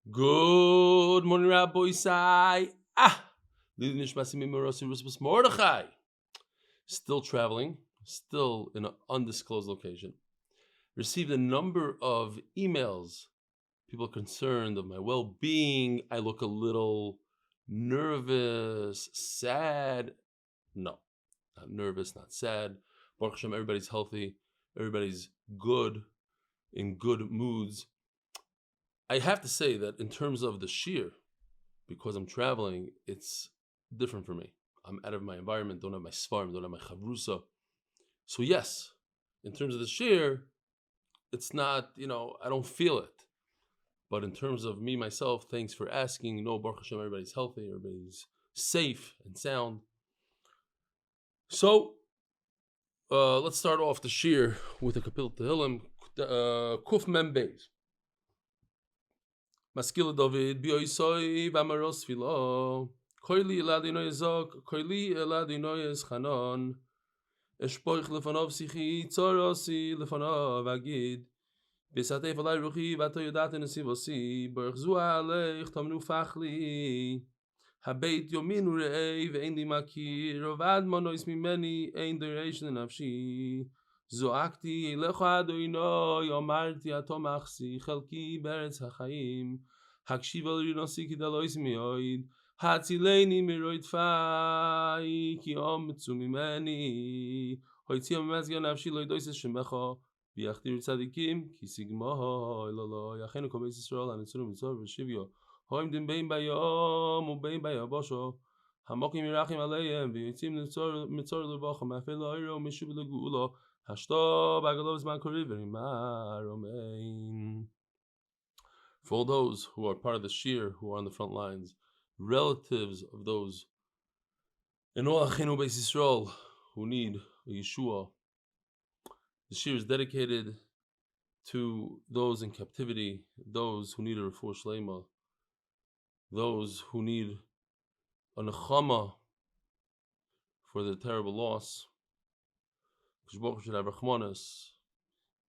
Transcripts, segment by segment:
Good morning, Rabbi Isai. Mordechai. Still traveling, still in an undisclosed location. Received a number of emails. People concerned of my well-being. I look a little nervous, sad. No, not nervous, not sad. Baruch Hashem, everybody's healthy. Everybody's good, in good moods. I have to say that in terms of the shir, because I'm traveling, it's different for me. I'm out of my environment, don't have my svarim, don't have my chavrusa. So yes, in terms of the shir, it's not, I don't feel it. But in terms of me, myself, thanks for asking. No, Baruch Hashem, everybody's healthy, everybody's safe and sound. So, let's start off the shir with a kapitel Tehillim, Kuf Mem Beis. Maskil David bioisoi v'amaros filo koili eladinoi zok koili eladinoi eschanon eshpoich lefanov sichi tzorosi lefanov agid besatei falai ruchi vato yodaten esivosi baruch zu aleich tamnu fachli habeit yomin urei ve'ein li makir ovad monois mimeni ein duration nafshi זועקתי אליך אדוני, אמרתי אתה מחסי חלקי בארץ החיים, הקשיב על רינוסי כדי לא יסמיעוד, הצילני מרויטפי, כי אומצו ממני, הוציאה ממזגן נפשי לא ידויס שמך, ויחתיר צדיקים, כי סגמו, אלוהי, אחינו כל בית ישראל, הנצורים בצור ושביו, העומדים בין ביום ובין ביבשו, המוקים ירחם עליהם, ויוצאים מצור לבוכם, אפילו אירו משוב לגאולו, for all those who are part of the shir, who are on the front lines, relatives of those in all Amud Beis who need a Yeshua, the shir is dedicated to those in captivity, those who need a Refuah Shlema, those who need a nechama for their terrible loss. Should have rachmanas,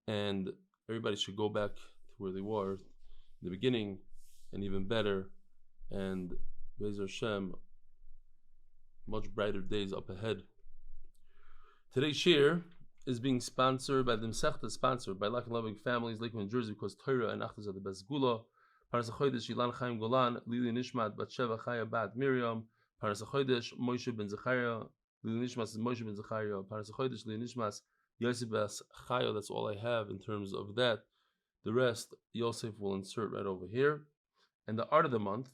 and everybody should go back to where they were in the beginning, and even better, and Be'ez Hashem, much brighter days up ahead. Today's shir is being sponsored by the Masechta, sponsored by Lebovic families, Lakewood NJ, because torah and achdus are the best segula. Paras HaChodesh, Elan, Chaim, Golan, Leiluy, nishmat, Batsheva, Chaya, Miriam. Paras HaChodesh, Moshe ben Zechariah, Nishmas Moshe ben Zechariah, Paras HaChodesh, Nishmas Yosef Chaya. That's all I have in terms of that. The rest, Yosef will insert right over here. And the art of the month,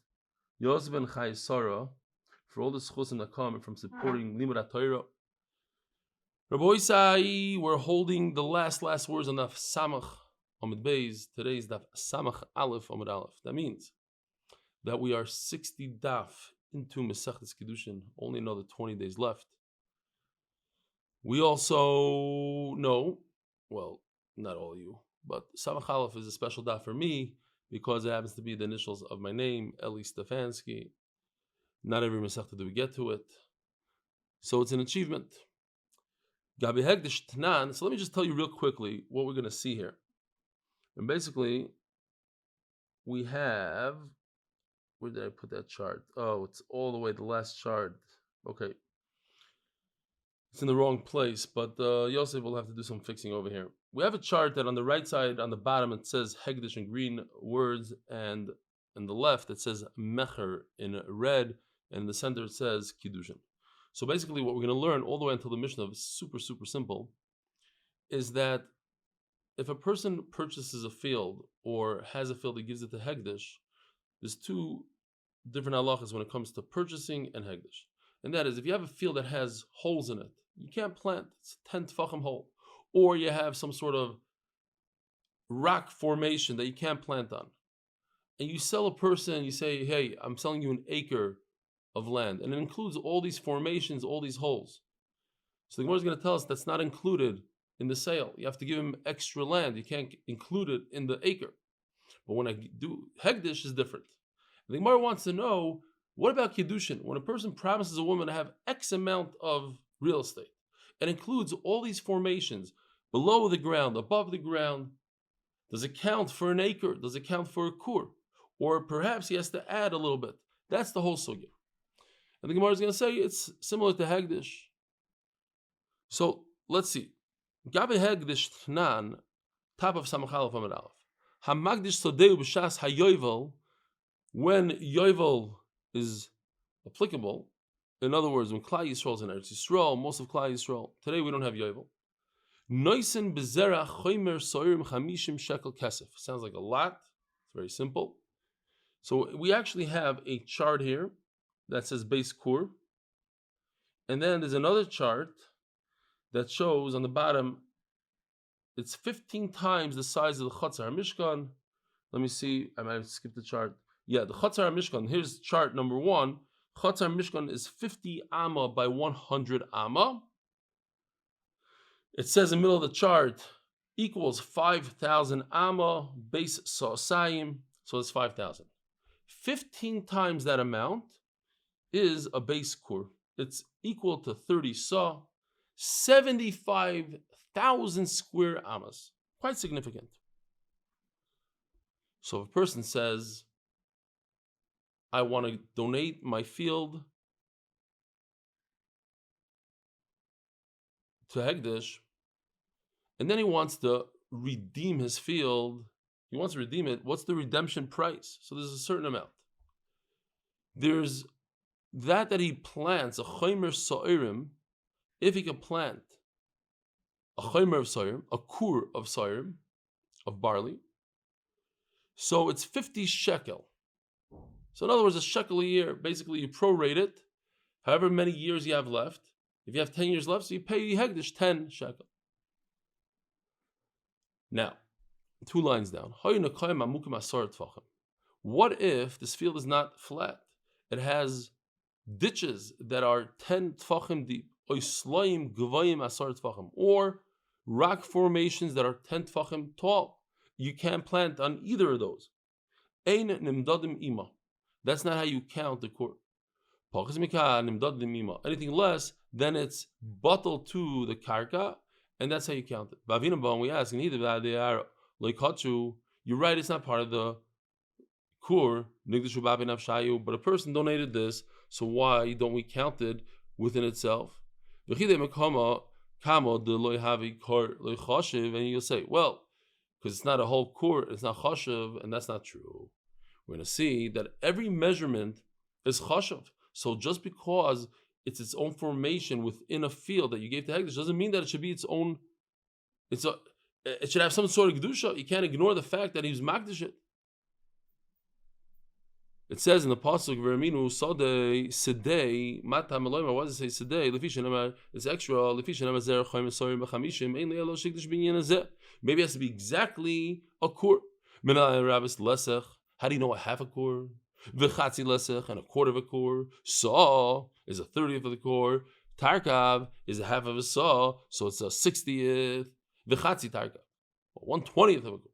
Yosef ben Chaya Sarah, for all the schusim that come from supporting Limud Torah. Rabbi Isai, we're holding the last words on Daf Samach Amud Beis. Today's Daf Samach Aleph Amud Aleph. That means that we are 60 daf into Masechtas Kiddushin, only another 20 days left. We also know, well, not all of you, but Samach Aleph is a special daf for me because it happens to be the initials of my name, Eli Stefansky. Not every Masechta do we get to it, so it's an achievement. Gabi Hegdish Tnan. So let me just tell you real quickly what we're going to see here. And basically, we have, where did I put that chart? Oh, it's all the way the last chart. Okay. It's in the wrong place, but Yosef will have to do some fixing over here. We have a chart that on the right side, on the bottom, it says Hegdish in green words, and on the left, it says Mecher in red, and in the center, it says Kiddushin. So basically, what we're going to learn all the way until the Mishnah is super, super simple, is that if a person purchases a field or has a field that gives it to Hegdish, there's two different halachas when it comes to purchasing and Hegdish. And that is, if you have a field that has holes in it, you can't plant, it's a 10 tefachim hole. Or you have some sort of rock formation that you can't plant on. And you sell a person, you say, hey, I'm selling you an acre of land. And it includes all these formations, all these holes. So the Gemara is going to tell us that's not included in the sale. You have to give him extra land. You can't include it in the acre. But when I do Hegdish is different. The Gemara wants to know, what about Kiddushin? When a person promises a woman to have X amount of real estate, it includes all these formations below the ground, above the ground, does it count for an acre? Does it count for a kur? or perhaps he has to add a little bit. That's the whole sugya. And the Gemara is going to say it's similar to Hegdish. So let's see. Gabe Hegdish Tnan, top of Samach Aleph Amud Aleph. Hamagdish Sodeu b'shas hayovel, when yovel is applicable, in other words, when Klal Yisrael is in Eretz Yisrael, most of Klal Yisrael, today we don't have yovel. Noisen bezerach chomer soirim 50 shekel kesef. Sounds like a lot. It's very simple. So we actually have a chart here that says base kur, and then there's another chart that shows on the bottom it's 15 times the size of the Chatzar Mishkan. Let me see. I might have skipped the chart. Yeah, the Chatzar Mishkan. Here's chart number 1. Chatzar Mishkan is 50 amma by 100 amma. It says in the middle of the chart equals 5,000 amma base sa'asayim. So it's 5,000. 15 times that amount is a base kur. It's equal to 30 sa, 75,000 square amas. Quite significant. So if a person says, I want to donate my field to Hegdish, and then he wants to redeem his field, he wants to redeem it, what's the redemption price? So there's a certain amount. There's that he plants, a chomer so'irim, if he can plant a chomer of so'irim, a kur of so'irim, of barley, so it's 50 shekel. So in other words, a shekel a year, basically you prorate it, however many years you have left. If you have 10 years left, so you pay Hegdish 10 shekel. Now, 2 lines down. What if this field is not flat? It has ditches that are 10 tfachim deep, or rock formations that are 10 tfachim tall. You can't plant on either of those. That's not how you count the kur. Anything less, then it's bottled to the karka, and that's how you count it. We ask, you're right, it's not part of the kur, but a person donated this, so why don't we count it within itself? And you'll say, well, because it's not a whole kur, it's not chashav, and that's not true. We're going to see that every measurement is chashav. So just because it's its own formation within a field that you gave to Hegdish doesn't mean that it should be its own. It should have some sort of kedusha. You can't ignore the fact that he was makdish it. It says in the pasuk Ve'eminu Sadei Sedei Mata Meloyma. Why does it say Sedei? Lefisha it's extra. Lefisha Nemar Zer Chaim Sorim B'Chamishim Ein Le'elo Shikdish Binyan Azeh. Maybe it has to be exactly a kur. Menal Rabbis Lesech. How do you know a half a kur? V'chatzi lesech, and a quarter of a kur. Saw is a 30th of the kur. Tarkav is a half of a saw, so it's a 60th. V'chatzi tarkav, 1/20th of a kur.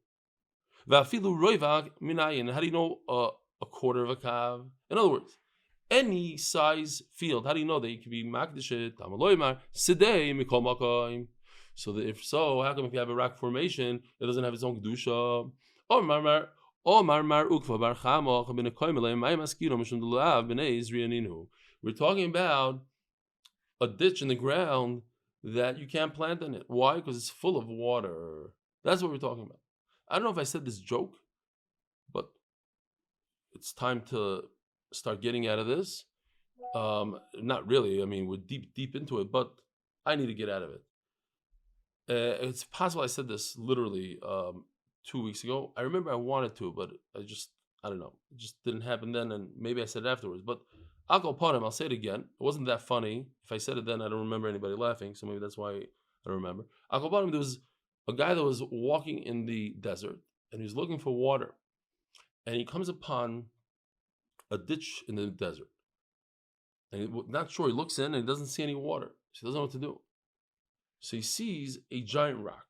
V'afilu roivak minayin. How do you know a quarter of a kav? In other words, any size field. How do you know that you can be makdishet? Tamaloymar sidei mikol makayim. So that if so, how come if you have a rock formation, it doesn't have its own kedusha? Or marmar. We're talking about a ditch in the ground that you can't plant in it. Why? Because it's full of water. That's what we're talking about. I don't know if I said this joke, but it's time to start getting out of this. Not really. I mean, we're deep into it, but I need to get out of it. It's possible I said this literally 2 weeks ago. I remember I wanted to, but I don't know. It just didn't happen then, and maybe I said it afterwards. But I'll go upon him. I'll say it again. It wasn't that funny. If I said it then, I don't remember anybody laughing, so maybe that's why I don't remember. I'll go upon him. There was a guy that was walking in the desert, and he was looking for water. And he comes upon a ditch in the desert. And he's not sure. He looks in, and he doesn't see any water. So he doesn't know what to do. So he sees a giant rock.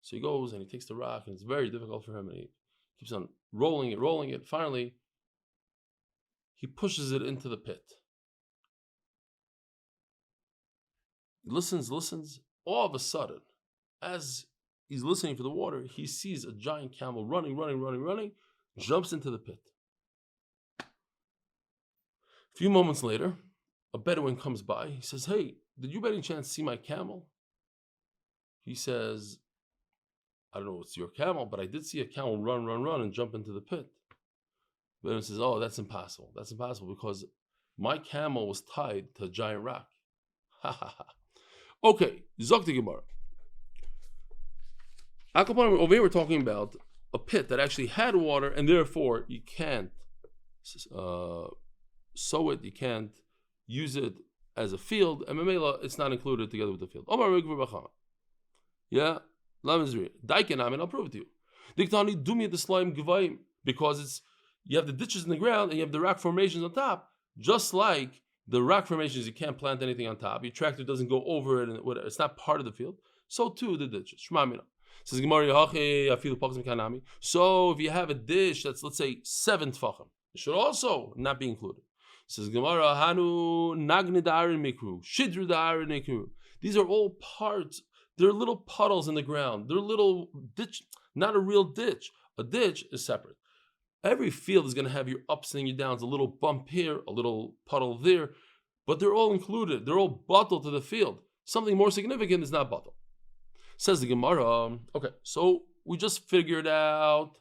So he goes and he takes the rock, and it's very difficult for him, and he keeps on rolling it. Finally, he pushes it into the pit. He listens. All of a sudden, as he's listening for the water, he sees a giant camel running, jumps into the pit. A few moments later, a Bedouin comes by. He says, "Hey, did you by any chance see my camel?" He says, "I don't know if it's your camel, but I did see a camel run, and jump into the pit." The Bedouin says, "Oh, that's impossible. That's impossible because my camel was tied to a giant rock." Ha ha ha. Okay, Zok the Gemara. Over here we're talking about a pit that actually had water, and therefore you can't sow it, you can't use it as a field, and Memela, it's not included together with the field. Yeah, I'll prove it to you. Diktani, do me the slime givayim, because you have the ditches in the ground and you have the rock formations on top, just like the rock formations, you can't plant anything on top. Your tractor doesn't go over it, and it's not part of the field. So too the ditches. Says Gemara, so if you have a dish that's, let's say, 7 tfachim, it should also not be included. Says Gemara, Hanu nagni da'arin mikru, shidru da'arin mikru. These are all parts. They're little puddles in the ground. They're little ditch, not a real ditch. A ditch is separate. Every field is going to have your ups and your downs, a little bump here, a little puddle there, but they're all included. They're all bottled to the field. Something more significant is not bottled. Says the Gemara, okay, so we just figured out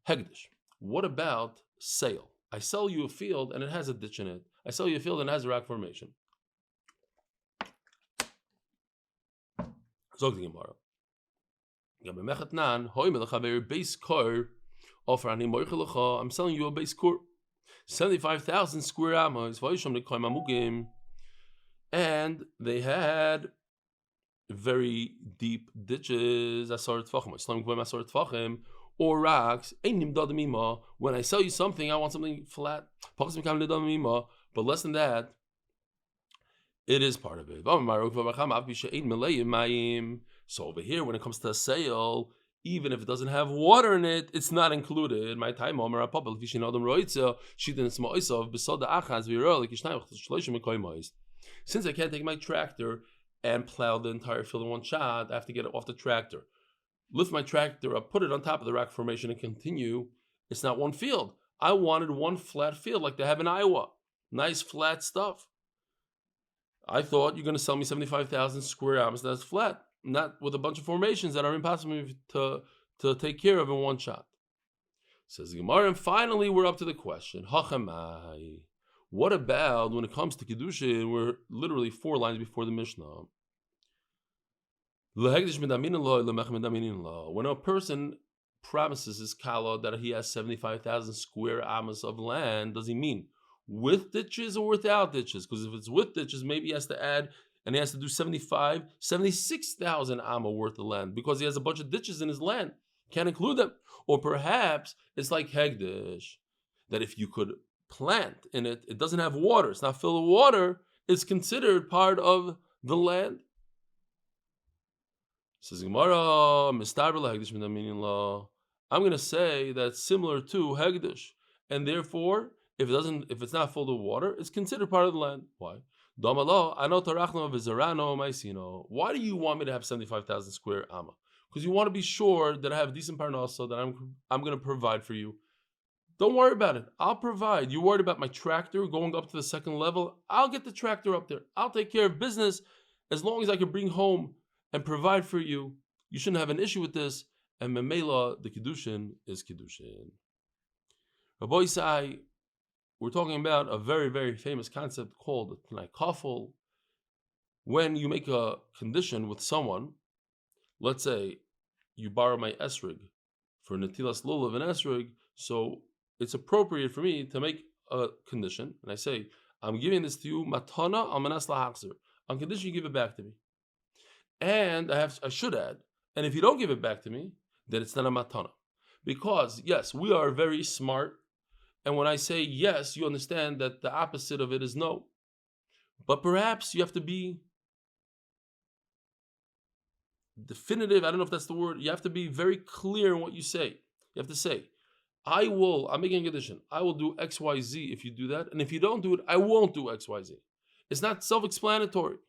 hegdish. What about sale? I sell you a field and it has a ditch in it. I sell you a field and it has a rock formation. Zog the Gemara. I'm selling you a base core, 75,000 square amos, and they had very deep ditches, or rocks. When I sell you something, I want something flat, but less than that, it is part of it. So over here, when it comes to a sale, even if it doesn't have water in it, it's not included. My time, since I can't take my tractor and plow the entire field in one shot, I have to get it off the tractor, lift my tractor up, put it on top of the rock formation, and continue. It's not one field. I wanted one flat field like they have in Iowa. Nice flat stuff. I thought you're going to sell me 75,000 square amos that's flat, not with a bunch of formations that are impossible to take care of in one shot. Says the Gemara, and finally we're up to the question, Hachamai. What about when it comes to Kiddushin? We're literally 4 lines before the Mishnah. When a person promises his kala that he has 75,000 square amos of land, does he mean with ditches or without ditches? Because if it's with ditches, maybe he has to add, and he has to do 76,000 amma worth of land because he has a bunch of ditches in his land. Can't include them. Or perhaps it's like hegdish, that if you could plant in it, it doesn't have water, it's not filled with water, it's considered part of the land. Says Gemara, I'm going to say that's similar to hegdish, and therefore, if it's not filled with water, it's considered part of the land. Why? Why do you want me to have 75,000 square amma? Because you want to be sure that I have decent parnasa, that I'm going to provide for you. Don't worry about it. I'll provide. You're worried about my tractor going up to the second level? I'll get the tractor up there. I'll take care of business as long as I can bring home and provide for you. You shouldn't have an issue with this. And memela, the Kiddushin is Kiddushin. Rabbi Isai, we're talking about a very, very famous concept called Tanai Kafel. When you make a condition with someone, let's say you borrow my esrig for Natilas Lulav and esrig, so it's appropriate for me to make a condition, and I say, I'm giving this to you, matana al manas lahachzir, on condition you give it back to me. And I should add, and if you don't give it back to me, then it's not a matana. Because, yes, we are very smart, and when I say yes, you understand that the opposite of it is no. But perhaps you have to be definitive, I don't know if that's the word, you have to be very clear in what you say. You have to say, I'm making a condition, I will do X, Y, Z if you do that, and if you don't do it, I won't do X, Y, Z. It's not self-explanatory.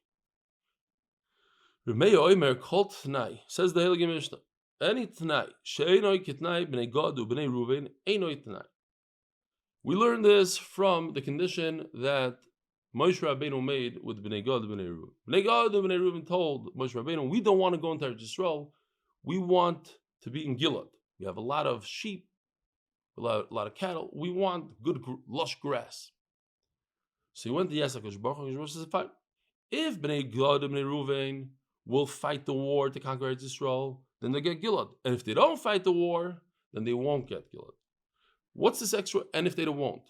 Says the Heilige Mishnah, any t'nai, she'enoi kitnai b'nei Gad u'b'nei Ruven, enoi t'nai. We learn this from the condition that Moshe Rabbeinu made with Bnei Gad and Bnei Reuven. Bnei Gad and Bnei Reuven told Moshe Rabbeinu, we don't want to go into Eretz Yisrael. We want to be in Gilad. We have a lot of sheep, a lot of cattle. We want good, lush grass. So he went to Yisrael. Baruch Hu says, fine. If Bnei Gad and Bnei Reuven will fight the war to conquer Eretz Yisrael, then they get Gilad. And if they don't fight the war, then they won't get Gilad. What's this extra? And if they won't?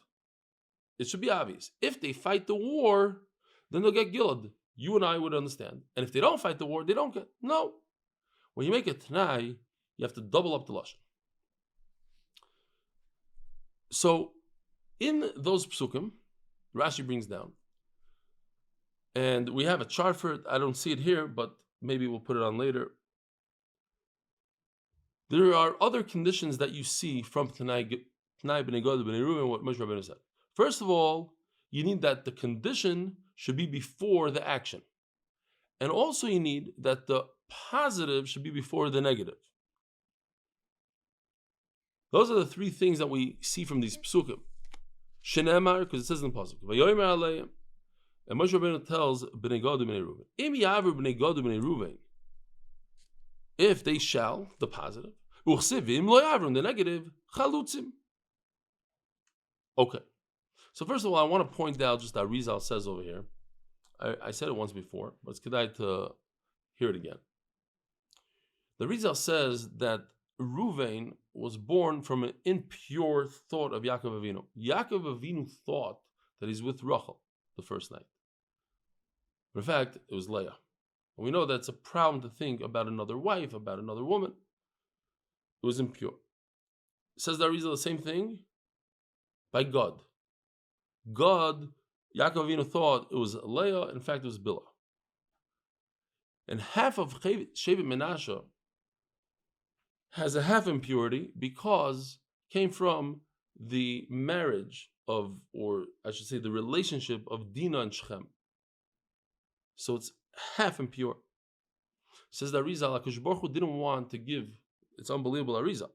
It should be obvious. If they fight the war, then they'll get Gilad. You and I would understand. And if they don't fight the war, they don't get. No. When you make a Tanai, you have to double up the Lashon. So, in those psukim, Rashi brings down, and we have a chart for it. I don't see it here, but maybe we'll put it on later. There are other conditions that you see from Tanai B'nei Gad B'nei Reuven, what Moshe Rabbeinu said. First of all, you need that the condition should be before the action. And also you need that the positive should be before the negative. Those are the three things that we see from these psukim. Shenemar, because it says in the pasuk, Vayomer Aleim, and Moshe Rabbeinu tells Bnei Gad Bnei Reuven, Im Yaver Bnei Gad Bnei Reuven, if they shall, the positive, Uchsivim Lo Yavrim, the negative, Chalutzim. Okay. So first of all, I want to point out just that Rizal says over here. I said it once before, but it's good to hear it again. The Rizal says that Reuven was born from an impure thought of Yaakov Avinu. Yaakov Avinu thought that he's with Rochel the first night. But in fact, it was Leah. And we know that's a problem to think about another wife, about another woman. It was impure. Says the Rizal the same thing by God. God, Yaakov Avinu thought it was Leah, in fact it was Bilhah. And half of Shevet Menashe has a half impurity because it came from the marriage of, or I should say the relationship of Dinah and Shechem. So it's half impure. Says the Arizal, HaKadosh Baruch Hu didn't want to give, it's unbelievable Arizal,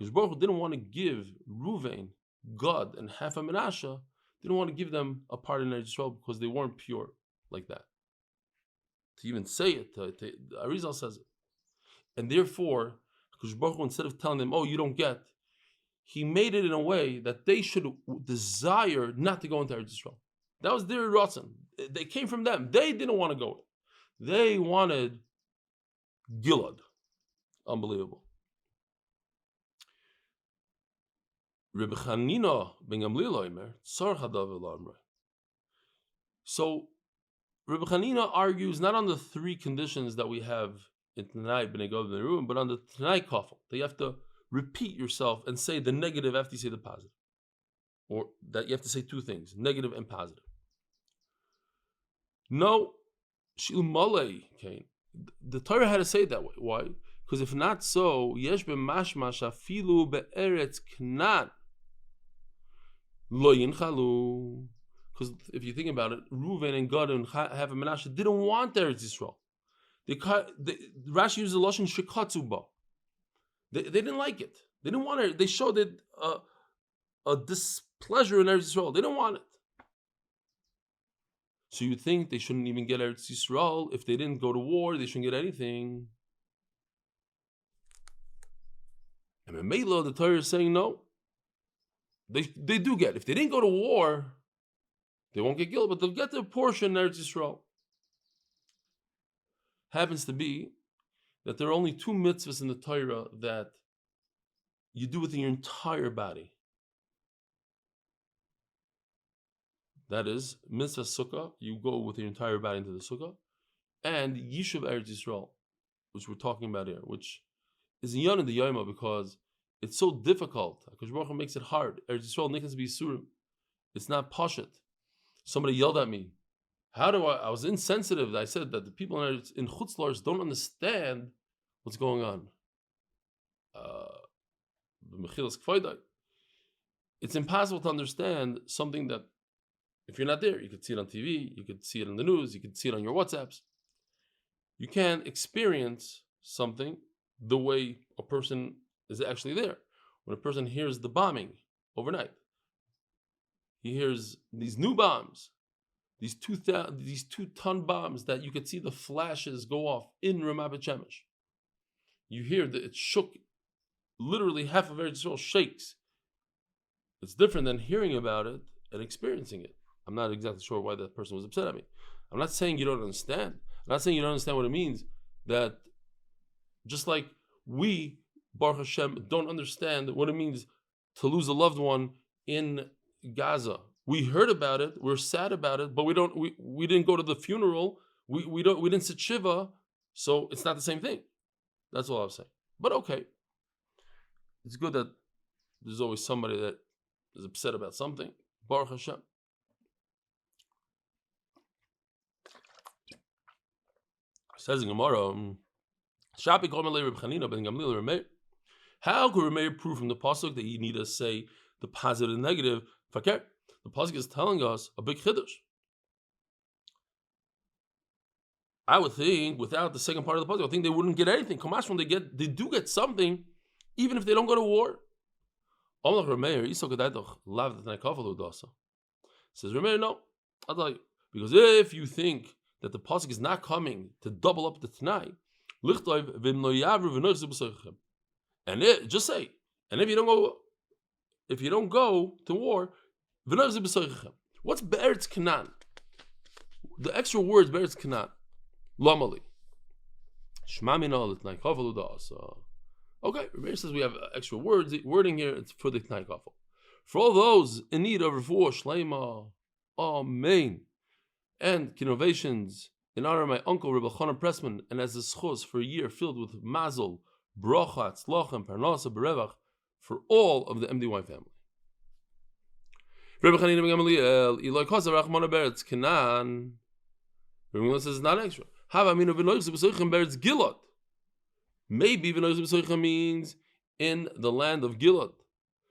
HaKadosh Baruch Hu didn't want to give Reuven, God, and half of Menashe, didn't want to give them a part in Eretz Yisrael because they weren't pure like that. To even say it, Arizal says it. And therefore, HaKadosh Baruch Hu, instead of telling them, oh, you don't get, he made it in a way that they should desire not to go into Eretz Yisrael. That was their Ratzon. They came from them. They didn't want to go. They wanted Gilad. Unbelievable. Reb Elchanan ben Gamliel So Reb Elchanan argues not on the three conditions that we have in Tanai B'nei Gad B'nei Reuven, but on the Tanai Kafel. That you have to repeat yourself and say the negative after you say the positive. Or that you have to say two things, negative and positive. No, the Torah had to say it that way. Why? Because if not so, yesh b'mashma shafilu be'eretz knan lo yinchalu. Because if you think about it, Reuven and Gad and Half and Menashe didn't want Eretz Yisrael. Rashi used the lashon shekatzu ba. They didn't like it. They didn't want it. They showed it a displeasure in Eretz Yisrael. They didn't want it. So you think they shouldn't even get Eretz Yisrael. If they didn't go to war, they shouldn't get anything. And in Mela, the Torah is saying no. They do get. If they didn't go to war, they won't get killed, but they'll get their portion in Eretz Yisrael. Happens to be that there are only two mitzvahs in the Torah that you do with your entire body. That is, mitzvah sukkah, you go with your entire body into the sukkah, and Yishuv Eretz Yisrael, which we're talking about here, which is yon in the Yoma because it's so difficult. HaKadosh Baruch Hu makes it hard. Eretz Yisrael nikas be surim. It's not pashut. Somebody yelled at me. How do I was insensitive. I said that the people in Chutz La'aretz don't understand what's going on. It's impossible to understand something that if you're not there, you could see it on TV, you could see it in the news, you could see it on your WhatsApps. You can't experience something the way a person is actually there. When a person hears the bombing overnight, he hears these new bombs, these 2-ton bombs that you could see the flashes go off in Ramat Bet Shemesh. You hear that it shook, literally half of Eretz Yisrael shakes. It's different than hearing about it and experiencing it. I'm not exactly sure why that person was upset at me. I'm not saying you don't understand. I'm not saying you don't understand what it means. That just like we, Baruch Hashem, don't understand what it means to lose a loved one in Gaza. We heard about it, we're sad about it, but we didn't go to the funeral. We didn't sit shiva, so it's not the same thing. That's all I was saying. But okay, it's good that there's always somebody that is upset about something. Baruch Hashem. Says in Gemara, how could Reb Meir prove from the pasuk that you need to say the positive and negative? The pasuk is telling us a big chiddush. I would think without the second part of the pasuk, I think they wouldn't get anything. Kamash, when they do get something, even if they don't go to war. Says Reb Meir, no, I'll tell you, because if you think that the pasuk is not coming to double up the Tanai, and just say, and if you don't go to war, what's Be'eretz Canaan? The extra words Be'eretz Canaan, Lamali. Okay, Rebbe says we have extra wording here. It's for the Tnai Kafel. For all those in need of Refuah Shlema, Amen, and innovations in honor of my uncle Reb Elchanan Pressman, and as a schos for a year filled with mazel, bracha, hatzlocha, and parnasa berevach for all of the MDY family. Reb Elchanan Pressman, Eli Stefansky, Beretz Canaan. Reb Elchanan says it's not extra. Beretz Gilad. Maybe means in the land of Gilad,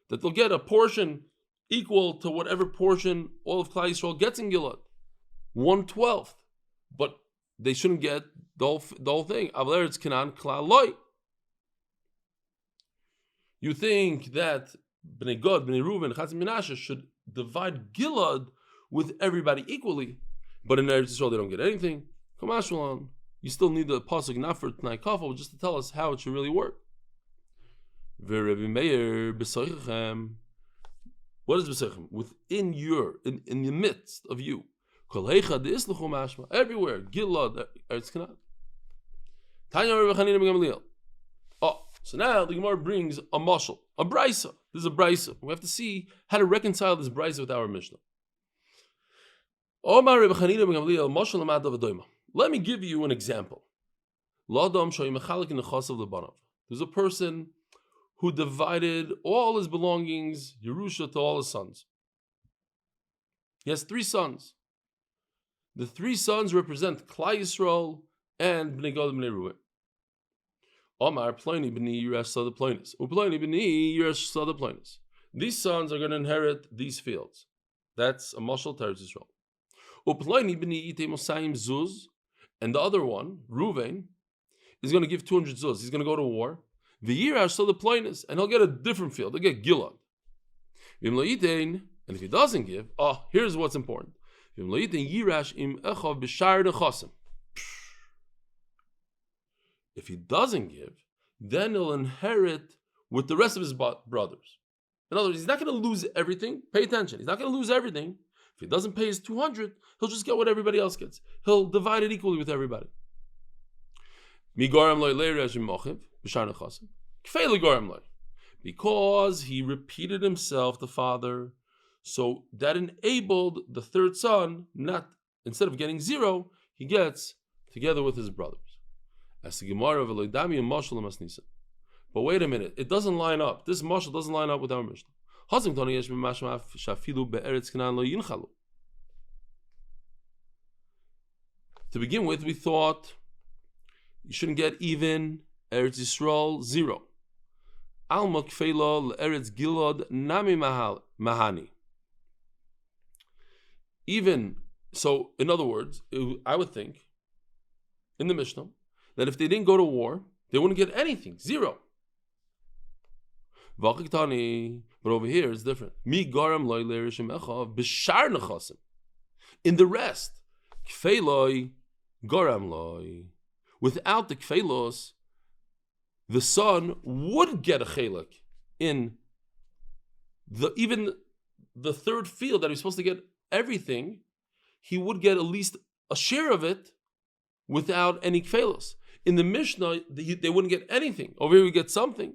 that they'll get a portion equal to whatever portion all of Klal Yisrael gets in Gilad, 1/12, but they shouldn't get the whole thing. Avleretz Canaan Klal Loy. You think that Bnei Gad, Bnei Reuven, Chatz Menashe should divide Gilad with everybody equally, but in Eretz Yisrael they don't get anything. Come on, you still need the pasuk not for Tnai Kafel, just to tell us how it should really work. Meir b'soichem. What is b'soichem? Within in the midst of you. Everywhere. Gilad, Eretz Canaan. Oh, so now the Gemara brings a mashal, a brisa. This is a brisa. We have to see how to reconcile this brisa with our Mishnah. Let me give you an example. There's a person who divided all his belongings, Yerusha, to all his sons. He has 3 sons. The 3 sons represent Klal Yisrael and Bnei Gad and Bnei Reuven. Omar Ploni b'ni Yirash Sada Plonis. Uploni b'ni Yirash Sada Plonis. These sons are going to inherit these fields. That's a mashal Eretz Yisrael. Uploni b'ni Ite Mosayim Zuz. And the other one, Reuven, is going to give 200 zuz. He's going to go to war. V'yirash Sada Plonis. And he'll get a different field. He'll get Gilad. And if he doesn't give, here's what's important. If he doesn't give, then he'll inherit with the rest of his brothers. In other words, he's not going to lose everything. Pay attention. He's not going to lose everything. If he doesn't pay his 200, he'll just get what everybody else gets. He'll divide it equally with everybody. Because he repeated himself, the father, so that enabled the 3rd son, not instead of getting 0, he gets together with his brothers. As the Gemara of Eloidami and Mashal Masnisa. But wait a minute, it doesn't line up. This Mashal doesn't line up with our Mishnah. To begin with, we thought you shouldn't get even Eretz Yisrael 0. Alma kfeila Eretz Gilad nami mahani. Even so, in other words, I would think in the Mishnah that if they didn't go to war, they wouldn't get anything, 0. But over here it's different. Mi garam loy le'rishim echav b'shar nechasim. In the rest, kfei loy garam loy. Without the kfeilos, the son would get a chelik in even the third field that he's supposed to get everything. He would get at least a share of it without any kfeilos. In the Mishnah, they wouldn't get anything. Over here, we get something.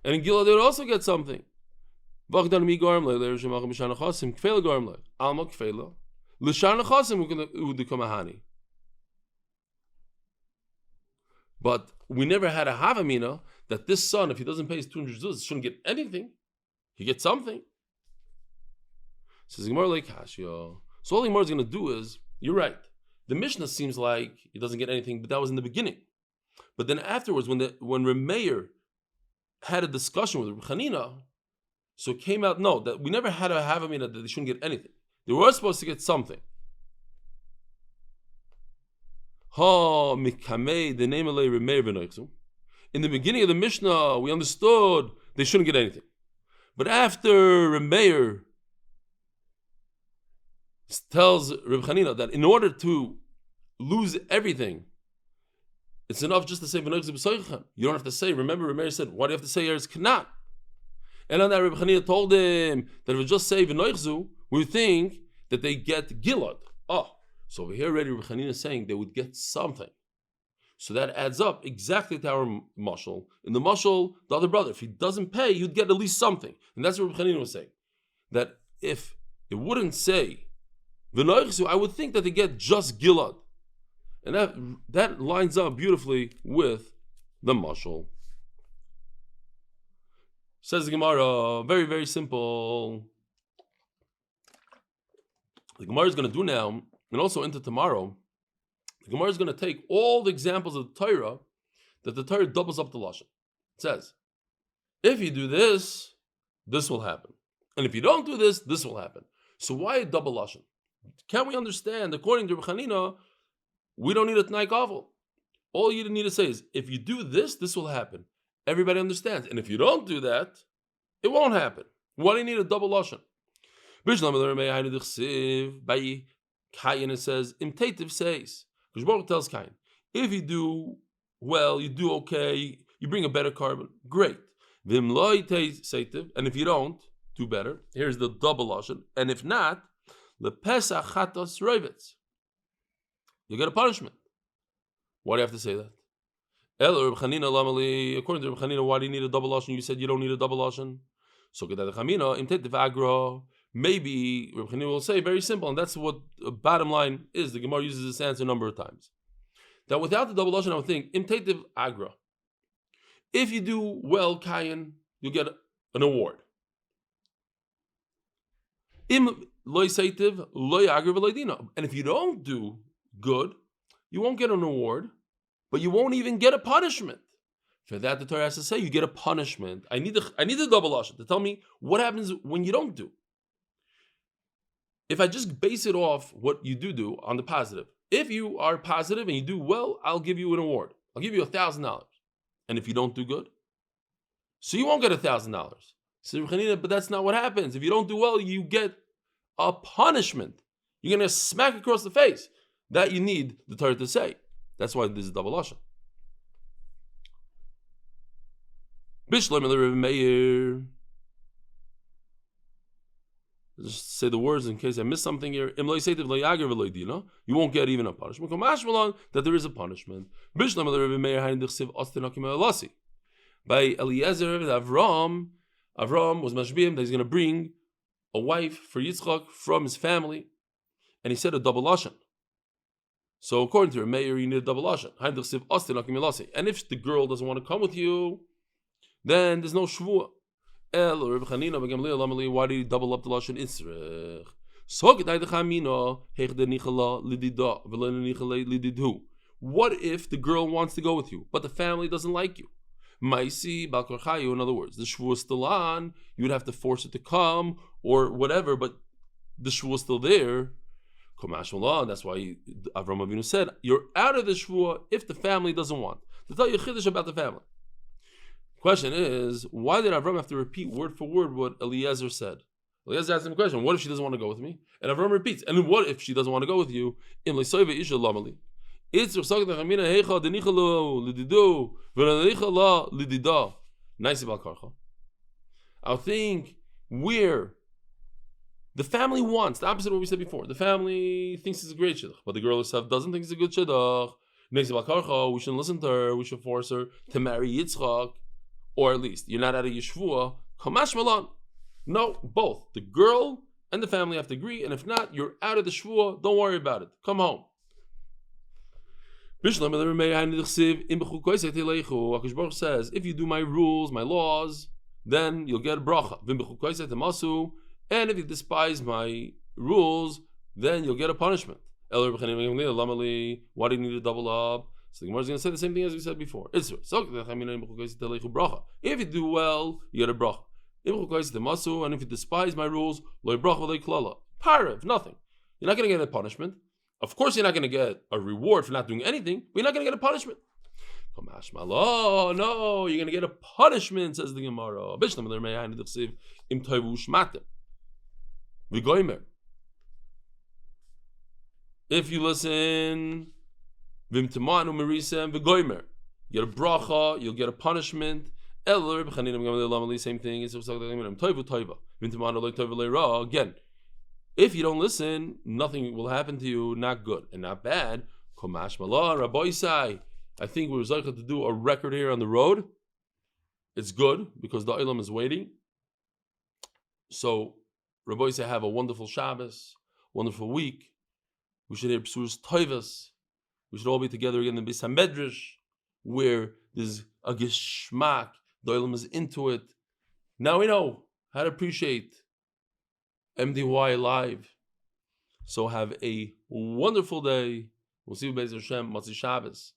And in Gila, they would also get something. But we never had a havamina that this son, if he doesn't pay his 200 zuz, shouldn't get anything. He gets something. Says Gemara like Hashio. So all the Gemara is going to do is, you're right. The Mishnah seems like he doesn't get anything, but that was in the beginning. But then afterwards, when Reb Meir had a discussion with Reb Chanina, so it came out, no, that we never had a havamina that they shouldn't get anything. They were supposed to get something. Ha mikamei the name of Reb Meir b'noichzu. In the beginning of the Mishnah, we understood they shouldn't get anything. But after Reb Meir tells Reb Chanina that in order to lose everything, it's enough just to say v'noichzu b'soichem. You don't have to say. Remember, Reb Meir said, "Why do you have to say Eretz Canaan?" And on that, Reb Chanina told him that if we just say v'noichzu, we think that they get Gilad. Oh, so over here already, Reb Chanina is saying they would get something. So that adds up exactly to our mashal. In the mashal, the other brother, if he doesn't pay, you'd get at least something. And that's what Reb Chanina was saying. That if it wouldn't say v'noichzu, I would think that they get just Gilad. And that lines up beautifully with the mashal. Says the Gemara, very, very simple. The Gemara is going to do now, and also into tomorrow, the Gemara is going to take all the examples of the Torah, that the Torah doubles up the Lashon. It says, if you do this, this will happen. And if you don't do this, this will happen. So why a double Lashon? Can we understand, according to Reb Chanina, we don't need a T'nai Kavol. All you need to say is, if you do this, this will happen. Everybody understands. And if you don't do that, it won't happen. Why do you need a double Lashon? By Chaim, it says, Imtativ says, because Baruch tells Chaim, if you do well, you do okay, you bring a better carbon, great. And if you don't, do better. Here's the double Lashon. And if not, Lepesach chatos roivitz. You get a punishment. Why do you have to say that? According to Reb Chanina, why do you need a double Lashon? You said you don't need a double Lashon. So maybe Reb Chanina will say very simple, and that's what the bottom line is. The Gemara uses this answer a number of times. That without the double Lashon, I would think imtetiv agra. If you do well, Kayin, you get an award. Im loy seitiv loy agra v'loydina. And if you don't do good, you won't get an award, but you won't even get a punishment. For that, the Torah has to say you get a punishment. I need the double Lashon to tell me what happens when you don't do. If I just base it off what you do on the positive, if you are positive and you do well, I'll give you an award. I'll give you $1,000. And if you don't do good, so you won't get $1,000. So, but that's not what happens. If you don't do well, you get a punishment. You're going to smack across the face. That you need the Torah to say. That's why this is double Lashon. Bishlam Reb Meir. Just say the words in case I missed something here. You won't get even a punishment. That there is a punishment. Bishlam Reb Meir by Eliezer, Avram was mashbim that he's going to bring a wife for Yitzchak from his family, and he said a double Lashon. So according to Reb Meir, you need a double Lashon. And if the girl doesn't want to come with you, then there's no shvuah. Why do you double up the Lashon Isrech? What if the girl wants to go with you, but the family doesn't like you? In other words, the shvuah is still on, you would have to force it to come, or whatever, but the shvuah is still there. That's why Avram Avinu said, you're out of the shvuah if the family doesn't want. To tell you chiddush about the family. Question is, why did Avram have to repeat word for word what Eliezer said? Eliezer asked him a question, what if she doesn't want to go with me? And Avram repeats, and what if she doesn't want to go with you? I think where the family wants, the opposite of what we said before, the family thinks it's a great shidduch, but the girl herself doesn't think it's a good shidduch. We shouldn't listen to her, we should force her to marry Yitzchak, or at least you're not out of Yeshua. Kamash Malan. No, both. The girl and the family have to agree, and if not, you're out of the Shvuah, don't worry about it. Come home. HaKadosh Baruch says, if you do my rules, my laws, then you'll get a bracha. And if you despise my rules, then you'll get a punishment. Why do you need to double up? So the Gemara is going to say the same thing as we said before. If you do well, you get a bracha. And if you despise my rules, parav, nothing. You're not going to get a punishment. Of course, you're not going to get a reward for not doing anything, but you're not going to get a punishment. No, you're going to get a punishment, says the Gemara. If you listen, you get a bracha, you'll get a punishment. Same thing. Again, if you don't listen, nothing will happen to you, not good and not bad. I think we're zeicha to do a record here on the road. It's good because the Elan is waiting. So, Rabbi Yisai, have a wonderful Shabbos, wonderful week. We should hear Psuras Toivas. We should all be together again in Beis HaMedrash, where there's a geschmack. The Elan is into it. Now we know how to appreciate MDY live. So have a wonderful day. We'll see you Beis Hashem, Matzi Shabbos.